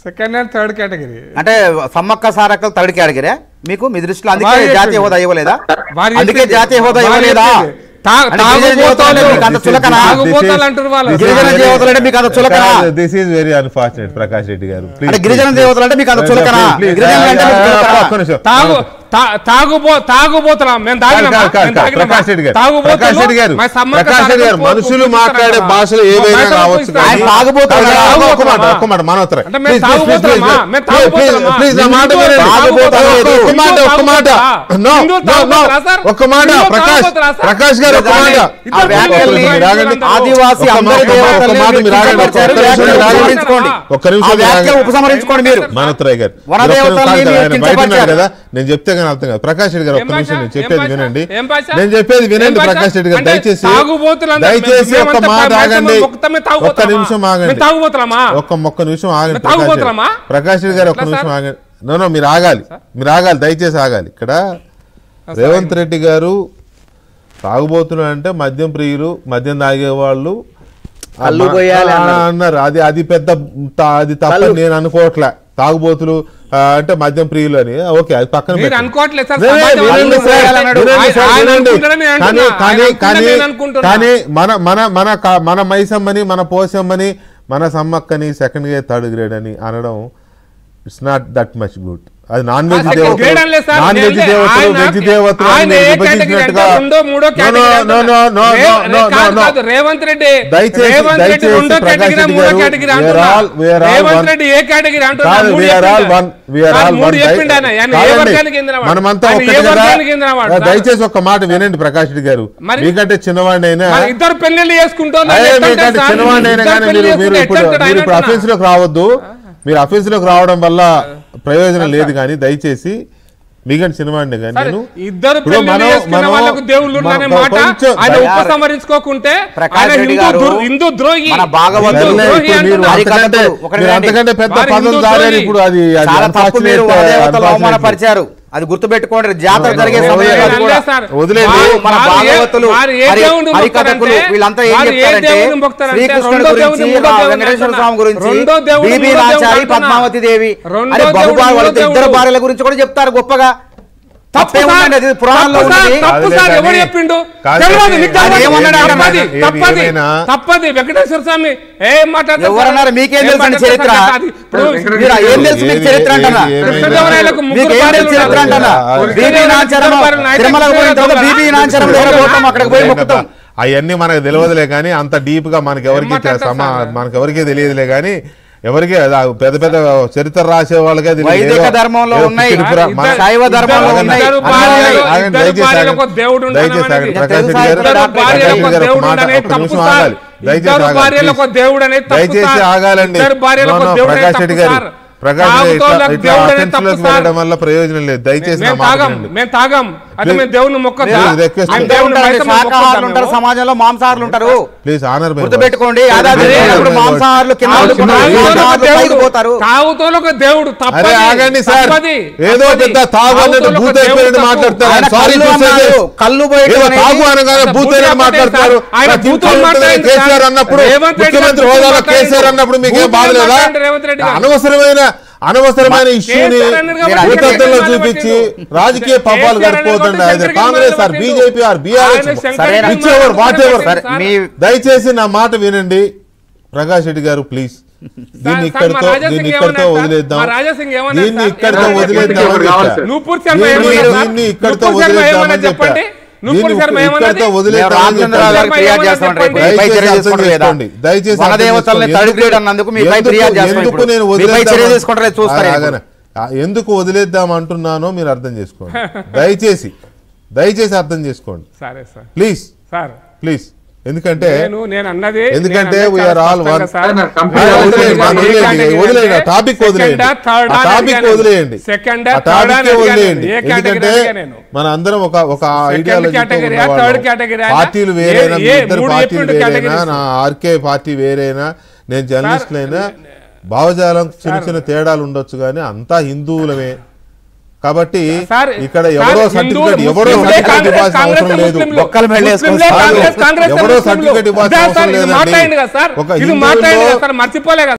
Second and third category అంటే Sammakka సారక్కలు third category మీకు మీ దృష్టిలో, అందుకే జాతీయ హోదా ఇవ్వలేదా? అందుకే జాతీయ హోదా ఇవ్వలేదా? This is very unfortunate Prakash Reddy గారు. గిరిజన దేవతలు అంటే మీకు అంత చులకనా? తాగుబోతున్నాం మేము ప్రకాష్ రెడ్డి గారు మనుషులు మాట్లాడే భాషలు ఏవైనా కావచ్చు. ఒక్క మాట మనోత్తర ఒక్క మాట ప్రకాష్ గారు ఆదివాసీ ఉపసంహరించుకోండి మీరు మనోత్తరయ్య గారు. కదా నేను చెప్తే కానీ అర్థం కాదు. ప్రకాష్ రెడ్డి గారు ఒక్క నిమిషం నేను చెప్పేది వినండి, ప్రకాష్ రెడ్డి గారు దయచేసి ఒక్క మాట ఆగండి, ఒక్క నిమిషం ఆగండి, ఒక్క నిమిషం ఆగండి ప్రకాష్ రెడ్డి గారు, ఒక్క నిమిషం ఆగండి. నో మీరు ఆగాలి, దయచేసి ఆగాలి. ఇక్కడ రేవంత్ రెడ్డి గారు తాగుబోతులు అంటే మద్యం ప్రియులు, మద్యం తాగేవాళ్ళు అన్నారు. అది పెద్ద అది తప్ప నేను అనుకోవట్లే. తాగుబోతులు అంటే మద్యం ప్రియులు అని ఓకే, అది పక్కన కానీ మన మైసమ్మని, మన పోసమ్మని, మన సమ్మక్కని సెకండ్ గ్రేడ్ థర్డ్ గ్రేడ్ అని అనడం it's not that much good. అది నాన్ వెజ్ దేవతలు, వెజ్ దేవతలు విభజించినట్టుగా రేవంత్ రెడ్డి మనమంతా దయచేసి ఒక్క మాట వినండి ప్రకాష్ రెడ్డి గారు. మీకంటే చిన్నవాడినైనా ఇద్దరు పెళ్లి చేసుకుంటారు, మీకంటే చిన్నవాడినైనా కానీ మీరు ఇప్పుడు ఆఫీస్ లోకి రావద్దు. మీరు ఆఫీస్ లోకి రావడం వల్ల ప్రయోజనం లేదు. కానీ దయచేసి మీకంటే సినిమాండి కానీ నేను ఇద్దరు ఉపసంహరించుకోకుంటే హిందూ ద్రోహి, అంతకంటే పెద్ద పదం దారి. ఇప్పుడు అది అవమానపరిచారు, అది గుర్తుపెట్టుకోండి. జాతర జరిగే సమయంలో మన భాగవతులు వీళ్ళంతా ఏం చెప్తారంటే శ్రీకృష్ణుడి గురించి, వెంకటేశ్వర స్వామి గురించి, బీబీ నాచారి, పద్మావతి దేవి అని ఇద్దరు భార్యల గురించి కూడా చెప్తారు గొప్పగా. పురాణంలో తప్పది. వెంకటేశ్వర స్వామి ఏం మాట్లాడారు? ఎవరన్నారు? మీకేం తెలుసు చరిత్ర? ఏం తెలుసు మీకు చరిత్ర అంటారా? చరిత్ర అంటారా? బీబీ నాచారం తిరుమలకు పోయిన తర్వాత బీబీ నాచారం దగ్గర పోతాం, అక్కడికి పోయి మొక్కుతాం. అవన్నీ మనకు తెలియదులే కానీ, అంత డీప్ గా మనకెవరికి తెలియదులే కానీ, ఎవరికి పెద్ద పెద్ద చరిత్ర రాసే వాళ్ళకే వైదిక ధర్మంలో ఉన్నాయి, శైవ ధర్మంలో ఉన్నాయి. దయచేసి ఆగాలండి ప్రకాష్ రెడ్డి గారు. వెళ్ళడం వల్ల ప్రయోజనం లేదు. దయచేసి సమాజంలో మాంసాహారులు ఉంటారు, ప్లీజ్ ఆనర్ గుర్తుపెట్టుకోండి. మాంసాహారులు దేవుడు ఆగండి సార్, ఏదో పెద్ద తాగు మాట్లాడతారు, కళ్ళు తాగు అనగానే బూత్ మాట్లాడతారు. కేసీఆర్ అన్నప్పుడు, ముఖ్యమంత్రి హోదాలో కేసీఆర్ అన్నప్పుడు మీకేం బాధలేదా? అనవసరమైన ఇష్యూని భూతత్వంలో చూపించి రాజకీయ పబ్బాలు గడిపోతుంది. అది Congress or BJP or BRS, దయచేసి నా మాట వినండి ప్రకాష్ రెడ్డి గారు ప్లీజ్. దీన్ని ఇక్కడితో వదిలేద్దాం, దీన్ని ఇక్కడితో వదిలేద్దామని చెప్పండి. ఎందుకు వదిలేద్దాం అంటున్నానో మీరు అర్థం చేసుకోండి. దయచేసి అర్థం చేసుకోండి ప్లీజ్ ప్లీజ్. ఎందుకంటే వీఆర్ ఆల్ వన్. టాపిక్ వదిలేయండి. ఎందుకంటే మన అందరం ఒక ఐడియాలజీ, పార్టీలు వేరైనా, ఇద్దరు పార్టీలు వేరైనా, నా ఆర్కే పార్టీ వేరైనా, నేను జర్నలిస్ట్ అయినా, భావజాలం చిన్న చిన్న తేడాలు ఉండొచ్చు కానీ అంతా హిందువులమే, కాబట్టి సార్, ఇక్కడ ఎవరో సర్టిఫికేట్ ఇవ్వాల్సిన అవసరం లేదు. ఎవరో సర్టిఫికేట్ ఇవ్వాల్సిన అవసరం లేదండి. మర్చిపోలే కదా